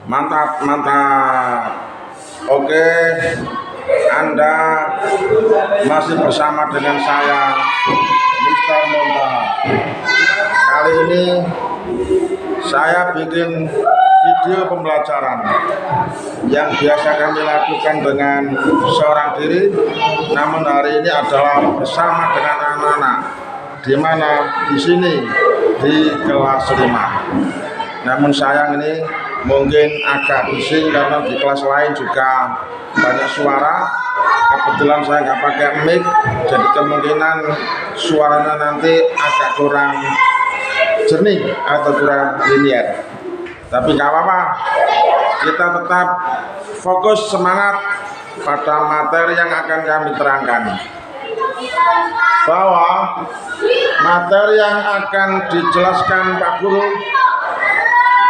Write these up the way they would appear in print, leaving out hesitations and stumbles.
Mantap, mantap. Oke, Anda masih bersama dengan saya, Mister Monta. Kali ini saya bikin video pembelajaran yang biasa kami lakukan dengan seorang diri, namun hari ini adalah bersama dengan anak-anak, di mana di sini di kelas 5. Namun sayang ini mungkin agak bising karena di kelas lain juga banyak suara. Kebetulan saya nggak pakai mic, jadi kemungkinan suaranya nanti agak kurang jernih atau kurang linear. Tapi nggak apa-apa, kita tetap fokus semangat pada materi yang akan kami terangkan. Bahwa materi yang akan dijelaskan Pak Guru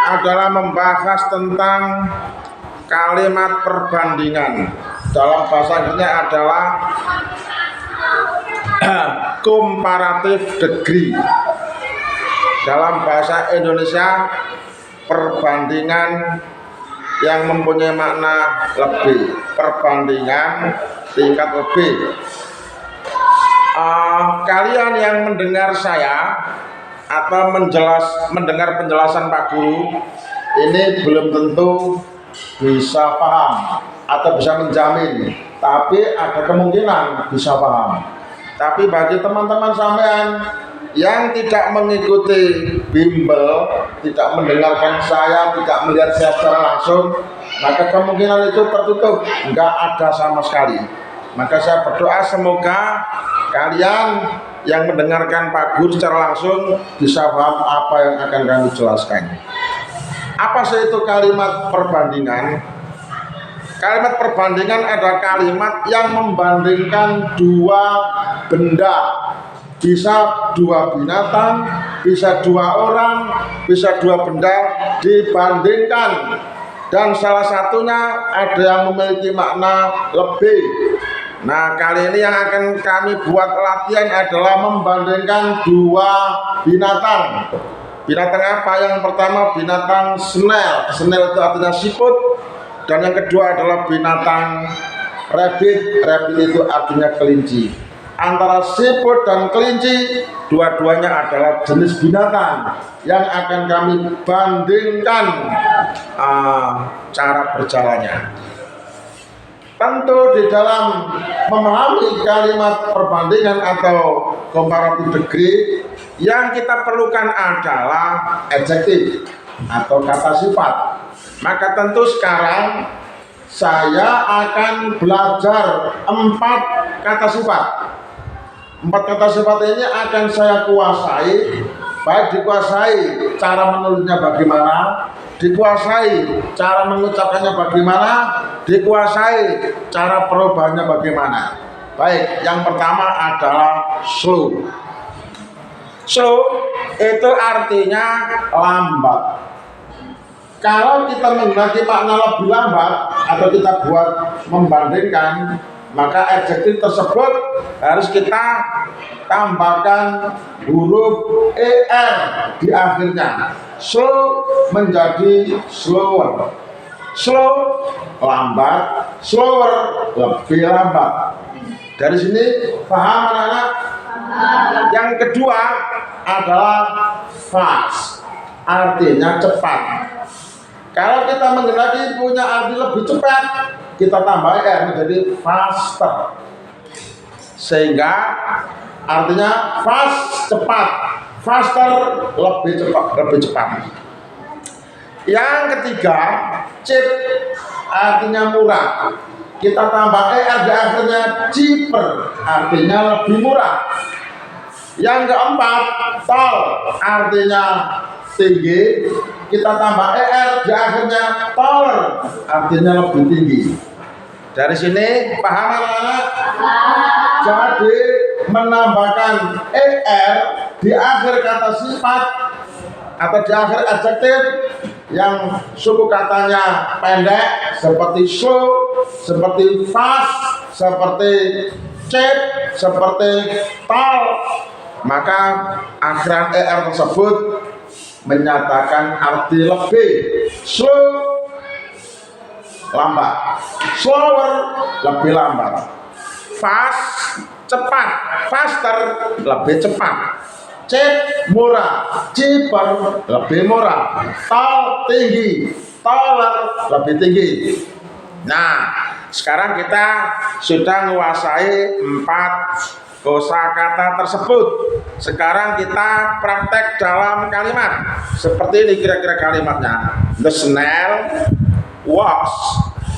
adalah membahas tentang kalimat perbandingan. Dalam bahasa Inggrisnya adalah comparative degree. Dalam bahasa Indonesia, perbandingan yang mempunyai makna lebih, perbandingan tingkat lebih. Kalian yang mendengar saya atau mendengar penjelasan Pak Guru ini belum tentu bisa paham atau bisa menjamin, tapi ada kemungkinan bisa paham. Tapi bagi teman-teman sampean yang tidak mengikuti bimbel, tidak mendengarkan saya, tidak melihat saya secara langsung, maka kemungkinan itu tertutup, nggak ada sama sekali. Maka saya berdoa semoga kalian yang mendengarkan Pak Guru secara langsung bisa paham apa yang akan kami jelaskan. Apa sih itu kalimat perbandingan? Kalimat perbandingan adalah kalimat yang membandingkan dua benda. Bisa dua binatang, bisa dua orang, bisa dua benda dibandingkan. Dan salah satunya ada yang memiliki makna lebih. Nah, kali ini yang akan kami buat latihan adalah membandingkan dua binatang. Binatang apa? Yang pertama binatang snail. Snail itu artinya siput. Dan yang kedua adalah binatang rabbit. Rabbit itu artinya kelinci. Antara siput dan kelinci, dua-duanya adalah jenis binatang yang akan kami bandingkan cara berjalannya. Tentu di dalam memahami kalimat perbandingan atau comparative degree, yang kita perlukan adalah adjektif atau kata sifat. Maka tentu sekarang saya akan belajar 4 kata sifat. 4 kata sifat ini akan saya kuasai, baik dikuasai cara menulisnya bagaimana, dikuasai cara mengucapkannya bagaimana, dikuasai cara perubahannya bagaimana. Baik, yang pertama adalah slow. Slow itu artinya lambat. Kalau kita menggunakan makna lebih lambat atau kita buat membandingkan, maka adjektif tersebut harus kita tambahkan huruf er di akhirnya. Slow menjadi slower. Slow lambat, slower lebih lambat. Dari sini paham anak-anak? Yang kedua adalah fast, artinya cepat. Kalau kita menggunakan punya arti lebih cepat, kita tambah r menjadi faster. Sehingga artinya fast cepat, faster lebih cepat. Yang ketiga, cheap artinya murah. Kita tambah er di akhirnya cheaper, artinya lebih murah. Yang keempat, tall artinya tinggi. Kita tambah er di akhirnya taller, artinya lebih tinggi. Dari sini paham anak-anak? Jadi menambahkan er di akhir kata sifat atau di akhir adjektif yang suku katanya pendek seperti slow, seperti fast, seperti cheap, seperti tall, maka akhiran er tersebut menyatakan arti lebih. Slow lambat. Slower, lebih lambat. Fast, cepat. Faster, lebih cepat. Cheap, murah. Cheaper, lebih murah. Tall, tinggi. Taller, lebih tinggi. Nah, sekarang kita sudah menguasai 4 kosakata tersebut. Sekarang kita praktek dalam kalimat. Seperti ini kira-kira kalimatnya. The snail walks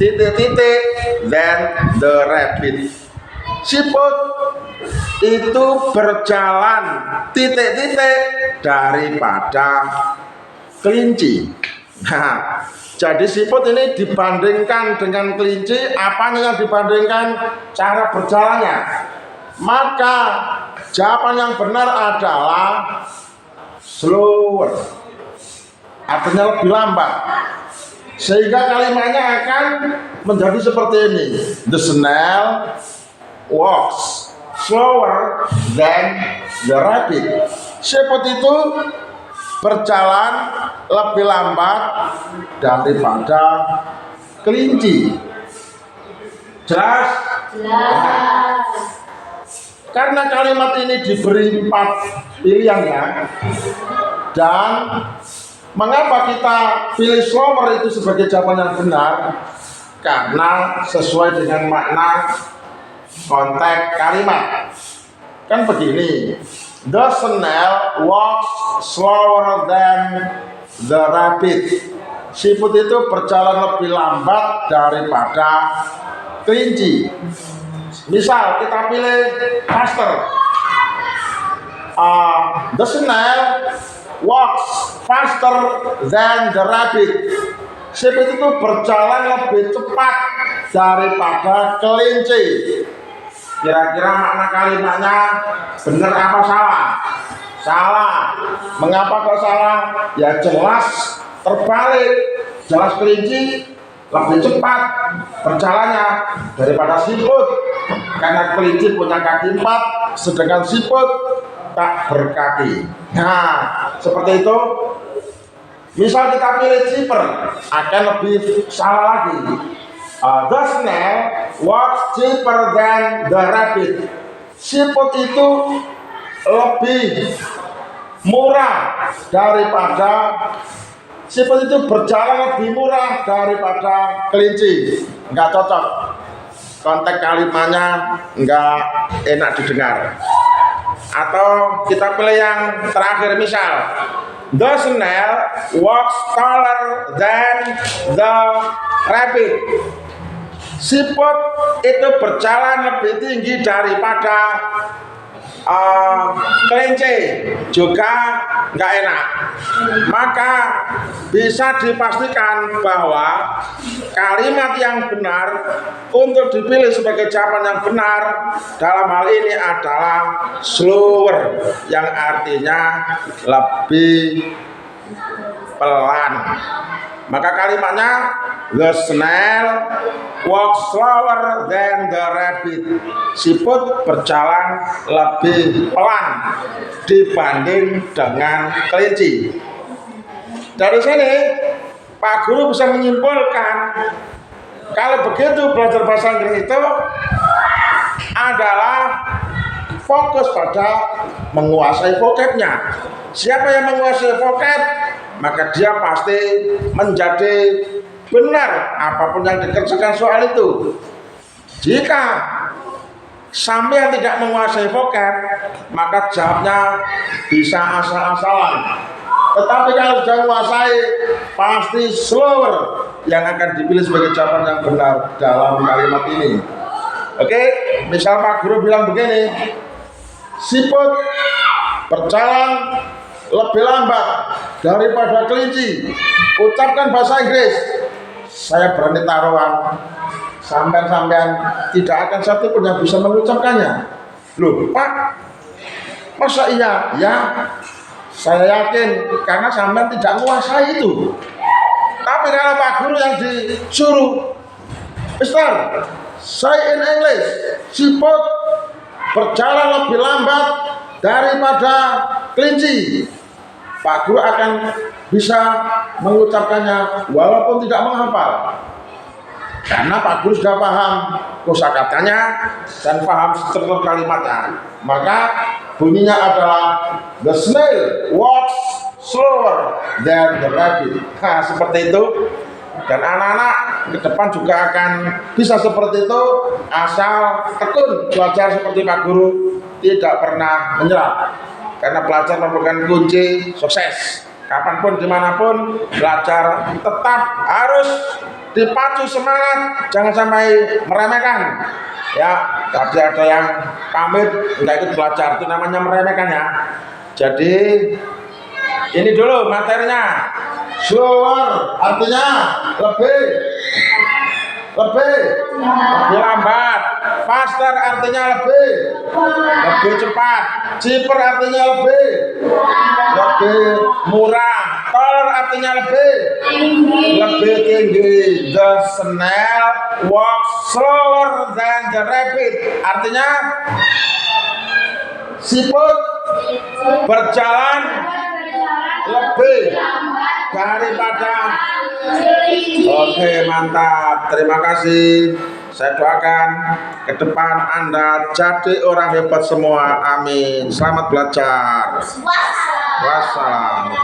titik-titik, then the rabbit. Siput itu berjalan titik-titik daripada kelinci. Nah, jadi siput ini dibandingkan dengan kelinci, apanya yang dibandingkan? Cara berjalannya. Maka jawaban yang benar adalah slower, artinya lebih lambat. Sehingga kalimatnya akan menjadi seperti ini. The snail walks slower than the rabbit. Siput itu berjalan lebih lambat daripada kelinci. Jelas? Jelas. Karena kalimat ini diberi 4 pilihannya, dan mengapa kita pilih slower itu sebagai jawaban yang benar? Karena sesuai dengan makna konteks kalimat. Kan begini, the snail walks slower than the rabbit. Siput itu berjalan lebih lambat daripada kelinci. Misal kita pilih faster. The snail walks faster than the rabbit. Siput itu berjalan lebih cepat daripada kelinci. Kira-kira makna kalimatnya benar apa salah? Salah. Mengapa kok salah? Ya jelas terbalik. Jelas kelinci lebih cepat berjalannya daripada siput, karena kelinci punya kaki 4, sedangkan siput tak berkaki. Nah, seperti itu. Misal kita pilih cheaper, akan lebih salah lagi. The snail walks cheaper than the rabbit. Siput itu lebih murah daripada siput itu berjalan lebih murah daripada kelinci. Enggak cocok. Konteks kalimatnya enggak enak didengar. Atau kita pilih yang terakhir, misal the snail walks taller than the rabbit. Siput itu berjalan lebih tinggi daripada kelinci, juga nggak enak. Maka bisa dipastikan bahwa kalimat yang benar untuk dipilih sebagai jawaban yang benar dalam hal ini adalah slower, yang artinya lebih pelan. Maka kalimatnya the snail walks slower than the rabbit. Siput berjalan lebih pelan dibanding dengan kelinci. Dari sini Pak Guru bisa menyimpulkan kalau begitu belajar bahasa Inggris itu adalah fokus pada menguasai vocabnya. Siapa yang menguasai vocab, maka dia pasti menjadi benar apapun yang dikerjakan soal itu. Jika sampai tidak menguasai vocab, maka jawabnya bisa asal-asalan. Tetapi kalau sudah menguasai, pasti slower yang akan dipilih sebagai jawaban yang benar dalam kalimat ini. Oke, misal Pak Guru bilang begini, siput berjalan lebih lambat daripada kelinci. Ucapkan bahasa Inggris. Saya berani taruhan sampean tidak akan satu pun yang bisa mengucapkannya. Loh Pak, masa iya? Ya, saya yakin karena sampean tidak menguasai itu. Tapi kalau Pak Guru yang disuruh, Mister, say in English, siput berjalan lebih lambat daripada kelinci. Pak Guru akan bisa mengucapkannya walaupun tidak menghafal. Karena Pak Guru sudah paham kosakatanya dan paham struktur kalimatnya. Maka bunyinya adalah the snail walks slower than the rabbit. Nah, seperti itu. Dan anak-anak ke depan juga akan bisa seperti itu asal tekun belajar seperti Pak Guru, tidak pernah menyerah. Karena belajar merupakan kunci sukses. Kapanpun dimanapun belajar tetap harus dipacu semangat, jangan sampai meremehkan. Ya, tadi ada yang pamit nggak ikut belajar, itu namanya meremehkan ya. Jadi ini dulu materinya. Slower artinya lebih lambat. Faster artinya lebih cepat. Cheaper artinya lebih murah. Taller artinya lebih tinggi. The snail walks slower than the rabbit. Artinya siput berjalan lebih daripada. Oke, mantap. Terima kasih. Saya doakan ke depan Anda jadi orang hebat semua. Amin. Selamat belajar. Wassalam.